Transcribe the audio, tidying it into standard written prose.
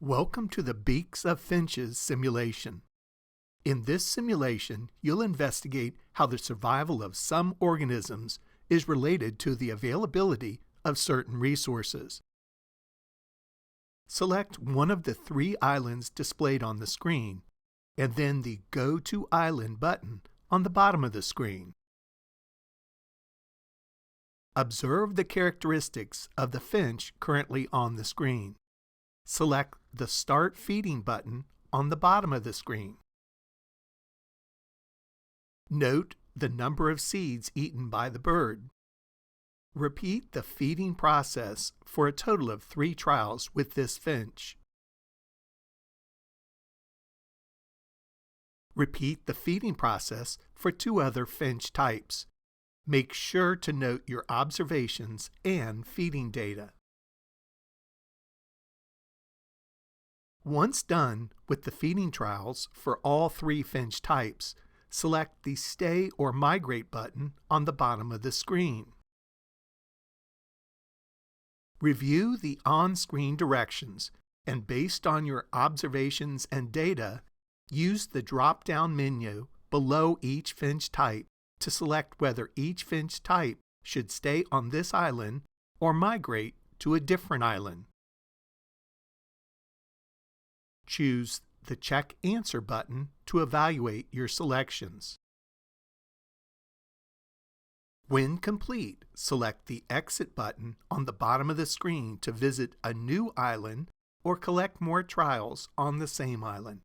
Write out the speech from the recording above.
Welcome to the Beaks of Finches simulation. In this simulation, you'll investigate how the survival of some organisms is related to the availability of certain resources. Select one of the three islands displayed on the screen, and then the Go to Island button on the bottom of the screen. Observe the characteristics of the finch currently on the screen. Select the Start Feeding button on the bottom of the screen. Note the number of seeds eaten by the bird. Repeat the feeding process for a total of 3 trials with this finch. Repeat the feeding process for 2 other finch types. Make sure to note your observations and feeding data. Once done with the feeding trials for all 3 finch types, select the Stay or Migrate button on the bottom of the screen. Review the on-screen directions, and based on your observations and data, use the drop-down menu below each finch type to select whether each finch type should stay on this island or migrate to a different island. Choose the Check Answer button to evaluate your selections. When complete, select the Exit button on the bottom of the screen to visit a new island or collect more trials on the same island.